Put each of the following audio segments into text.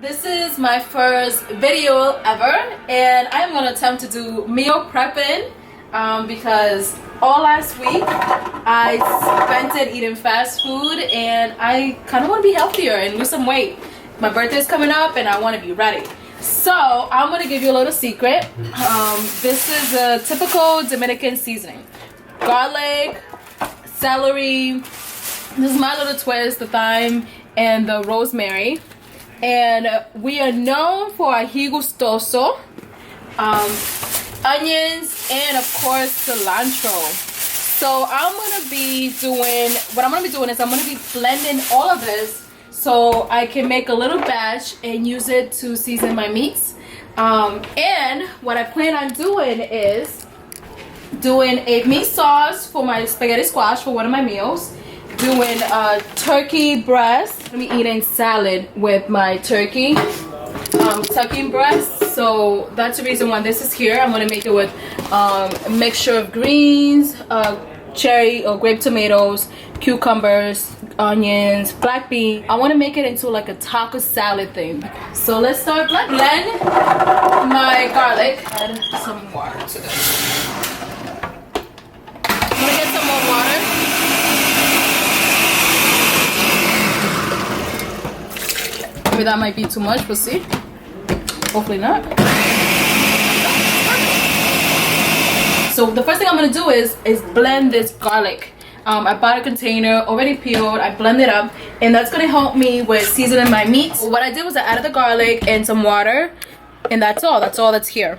This is my first video ever, and I am going to attempt to do meal prepping because all last week I spent it eating fast food, and I kind of want to be healthier and lose some weight. My birthday is coming up and I want to be ready. So I'm going to give you a little secret. This is a typical Dominican seasoning. Garlic, celery, this is my little twist, the thyme and the rosemary. And we are known for ají gustoso, onions, and of course cilantro. So what I'm gonna be doing is I'm gonna be blending all of this so I can make a little batch and use it to season my meats. And what I plan on doing is doing a meat sauce for my spaghetti squash for one of my meals. Doing turkey breast. I'm gonna be eating salad with my turkey breast. So that's the reason why this is here. I'm gonna make it with a mixture of greens, cherry or grape tomatoes, cucumbers, onions, black bean. I want to make it into like a taco salad thing. So let's start blend my garlic. Add some water to this. I'm gonna get some more water. Maybe that might be too much, we'll see. Hopefully not. So the first thing I'm gonna do is blend this garlic. I bought a container already peeled. I blend it up, and that's gonna help me with seasoning my meats. What I did was I added the garlic and some water, and that's all that's here.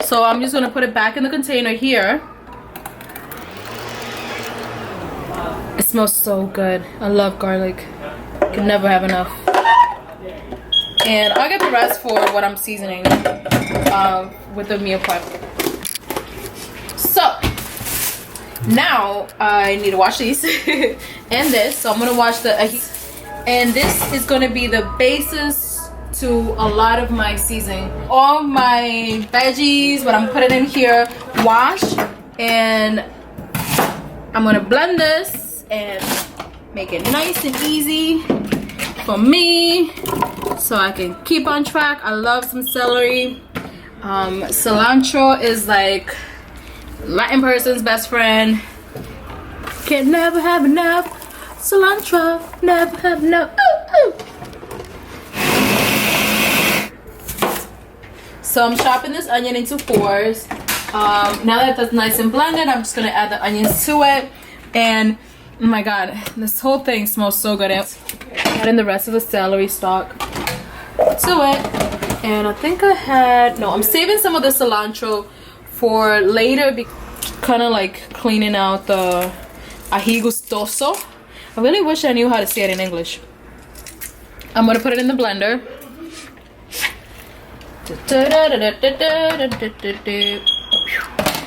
So I'm just gonna put it back in the container here. It smells so good. I love garlic. Can never have enough. And I'll get the rest for what I'm seasoning with the meal prep. So now I need to wash these and this. So I'm gonna wash the ají, and this is gonna be the basis to a lot of my seasoning. All my veggies, what I'm putting in here, wash, and I'm gonna blend this and make it nice and easy for me so I can keep on track. I love some celery. Cilantro is like Latin person's best friend. Can never have enough cilantro, never have enough. Ooh, ooh. So I'm chopping this onion into fours. Now that that's nice and blended, I'm just gonna add the onions to it. And oh my god, this whole thing smells so good. Adding the rest of the celery stalk to it. And I think I'm saving some of the cilantro for later, kind of like cleaning out the ají gustoso. I really wish I knew how to say it in English. I'm gonna put it in the blender.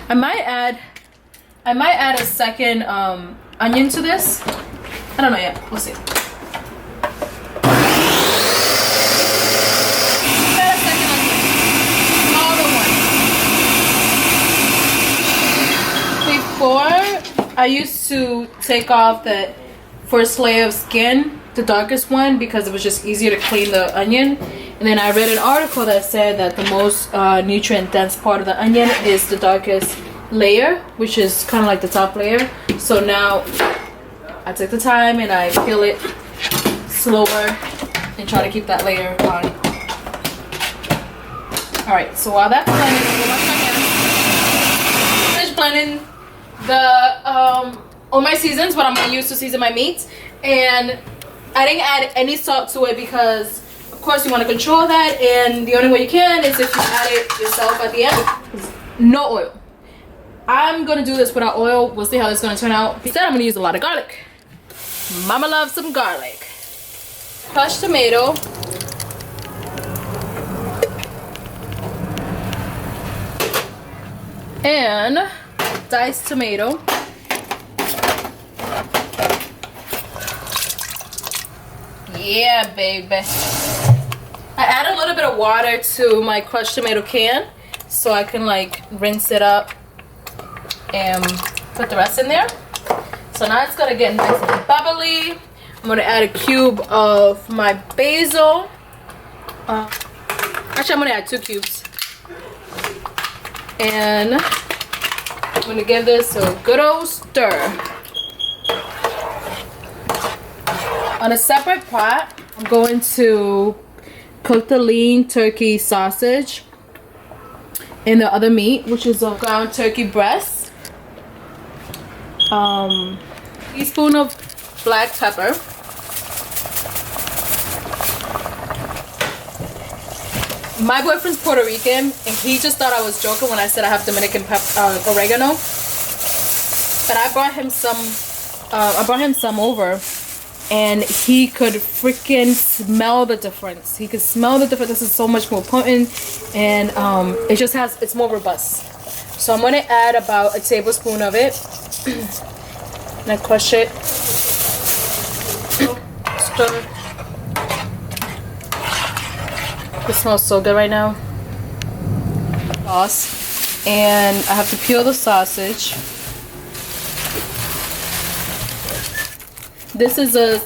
I might add a second onion to this. I don't know yet. We'll see. Add a second onion. Smaller one. Before, I used to take off the first layer of skin, the darkest one, because it was just easier to clean the onion. And then I read an article that said that the most nutrient dense part of the onion is the darkest layer, which is kind of like the top layer. So now I take the time and I peel it slower and try to keep that layer on. Alright, so while that's blending, finish blending the all my seasons, what I'm going to use to season my meat. And I didn't add any salt to it because of course you want to control that, and the only way you can is if you add it yourself at the end. No oil. I'm gonna do this without oil. We'll see how this is gonna turn out. Instead, I'm gonna use a lot of garlic. Mama loves some garlic. Crushed tomato. And diced tomato. Yeah, baby. I add a little bit of water to my crushed tomato can so I can like rinse it up and put the rest in there. So now it's gonna get nice and bubbly. I'm gonna add a cube of my basil. Actually, I'm gonna add 2 cubes. And I'm gonna give this a good old stir. On a separate pot, I'm going to cook the lean turkey sausage and the other meat, which is a ground turkey breast. Teaspoon of black pepper. My boyfriend's Puerto Rican, and he just thought I was joking when I said I have Dominican oregano. But I brought him some over, and he could freaking smell the difference. He could smell the difference. This is so much more potent, and it's more robust. So I'm gonna add about a tablespoon of it, and I crush it. Stir. It smells so good right now. Sauce, and I have to peel the sausage. This is a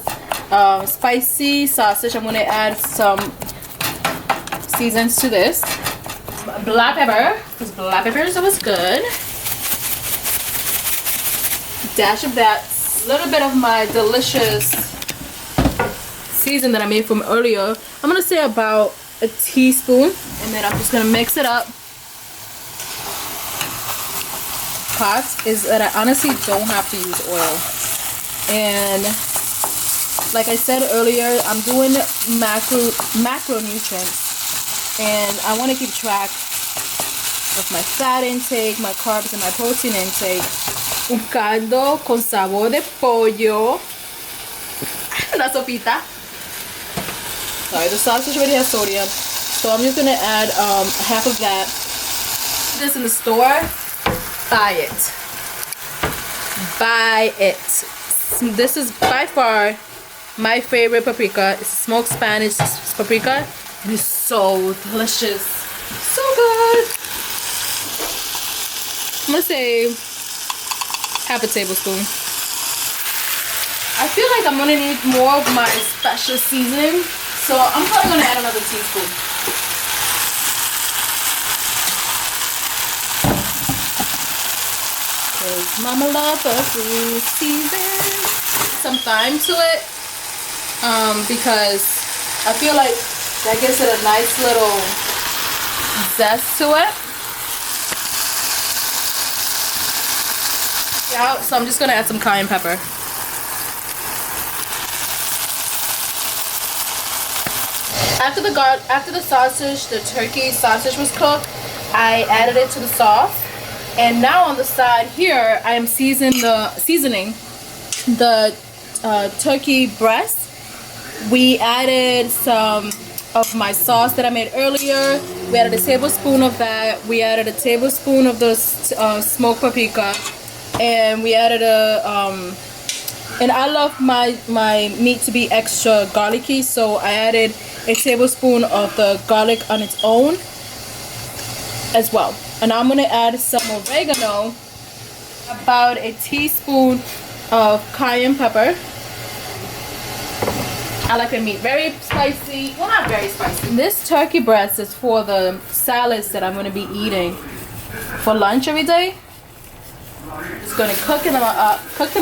spicy sausage. I'm gonna add some seasons to this. Black pepper, because black pepper is always good. Dash of that. A little bit of my delicious season that I made from earlier. I'm gonna say about a teaspoon, and then I'm just gonna mix it up. Pot is that I honestly don't have to use oil, and like I said earlier, I'm doing macronutrients, and I want to keep track of my fat intake, my carbs, and my protein intake. Un caldo con sabor de pollo. La sopita. Sorry, the sausage already has sodium, so I'm just gonna add half of that. This in the store, buy it. Buy it. This is by far my favorite paprika. It's smoked Spanish paprika, and it's so delicious, so good. I'm gonna say half a tablespoon. I feel like I'm gonna need more of my special seasoning. So I'm probably going to add another teaspoon. Because mama loves her food season. Some thyme to it. Because I feel like that gives it a nice little zest to it. Yeah, so I'm just going to add some cayenne pepper. After the sausage, the turkey sausage was cooked, I added it to the sauce, and now on the side here I am seasoning the turkey breast. We added some of my sauce that I made earlier. We added a tablespoon of that. We added a tablespoon of the smoked paprika, and we added and I love my meat to be extra garlicky, so I added a tablespoon of the garlic on its own as well. And I'm going to add some oregano, about a teaspoon of cayenne pepper. I like my meat very spicy. Well, not very spicy. This turkey breast is for the salads that I'm going to be eating for lunch every day. Just going to cook them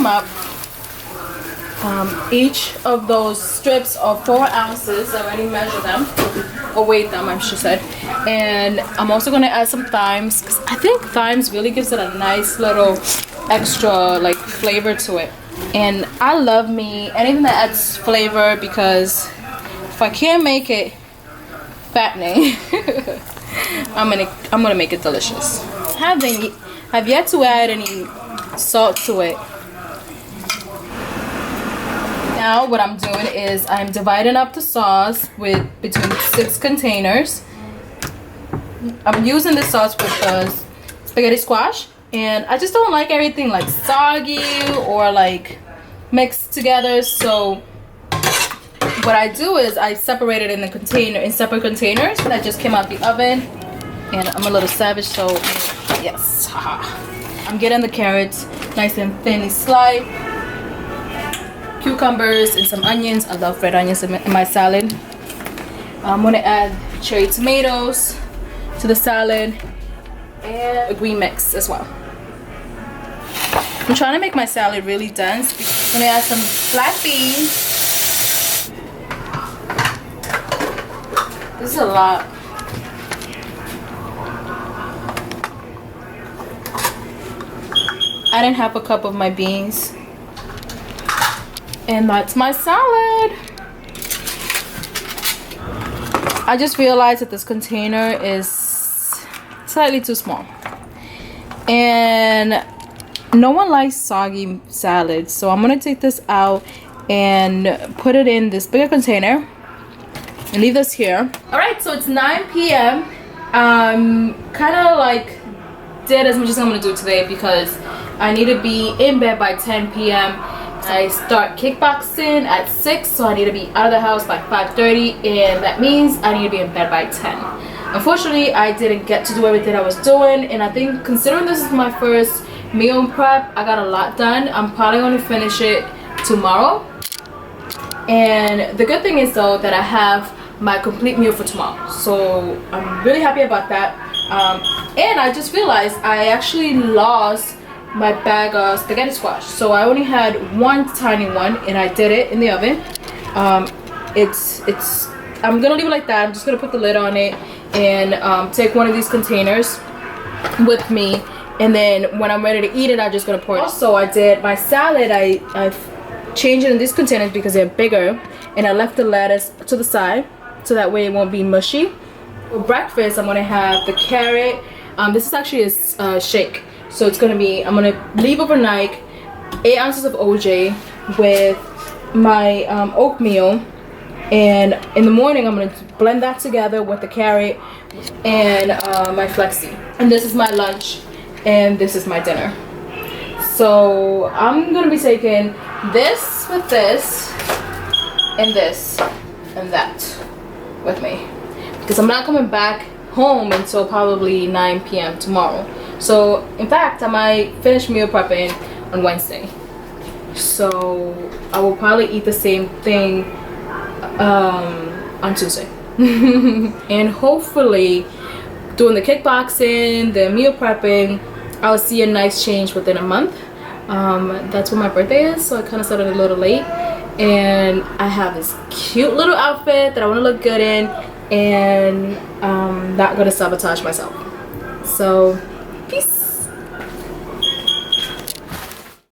up. Each of those strips are 4 ounces. I already measured them, or weighed them, I should say. And I'm also going to add some thymes, because I think thymes really gives it a nice little extra like flavor to it. And I love anything that adds flavor, because if I can't make it fattening, I'm gonna make it delicious. I've yet to add any salt to it. Now what I'm doing is I'm dividing up the sauce between 6 containers. I'm using this sauce with the spaghetti squash, and I just don't like everything like soggy or like mixed together. So what I do is I separate it in separate containers that just came out the oven. And I'm a little savage, so yes, haha. I'm getting the carrots nice and thinly sliced. cucumbers and some onions. I love red onions in my salad. I'm gonna add cherry tomatoes to the salad and a green mix as well. I'm trying to make my salad really dense. I'm gonna add some black beans. This is a lot. Adding half a cup of my beans. And that's my salad. I just realized that this container is slightly too small. And no one likes soggy salad, so I'm gonna take this out and put it in this bigger container and leave this here. All right, so it's 9 p.m. Kind of like did as much as I'm gonna do today because I need to be in bed by 10 p.m. I start kickboxing at 6, so I need to be out of the house by 5:30, and that means I need to be in bed by 10. Unfortunately, I didn't get to do everything I was doing, and I think considering this is my first meal prep, I got a lot done. I'm probably going to finish it tomorrow. And the good thing is though that I have my complete meal for tomorrow, so I'm really happy about that. And I just realized I actually lost my bag of spaghetti squash, so I only had one tiny one and I did it in the oven. I'm gonna leave it like that. I'm just gonna put the lid on it and take one of these containers with me, and then when I'm ready to eat it, I'm just gonna pour it. Also, I did my salad. I've changed it in these containers because they're bigger, and I left the lettuce to the side so that way it won't be mushy. For breakfast, I'm gonna have the carrot. This is actually a shake, so it's gonna be, I'm gonna leave overnight 8 ounces of OJ with my oatmeal, and in the morning I'm gonna blend that together with the carrot and my flexi. And this is my lunch, and this is my dinner. So I'm gonna be taking this with this and that with me, because I'm not coming back home until probably 9 p.m. tomorrow. So in fact, I might finish meal prepping on Wednesday, so I will probably eat the same thing on Tuesday. And hopefully doing the kickboxing, the meal prepping, I'll see a nice change within a month. That's when my birthday is, so I kind of started a little late, and I have this cute little outfit that I want to look good in, and I'm not gonna sabotage myself. So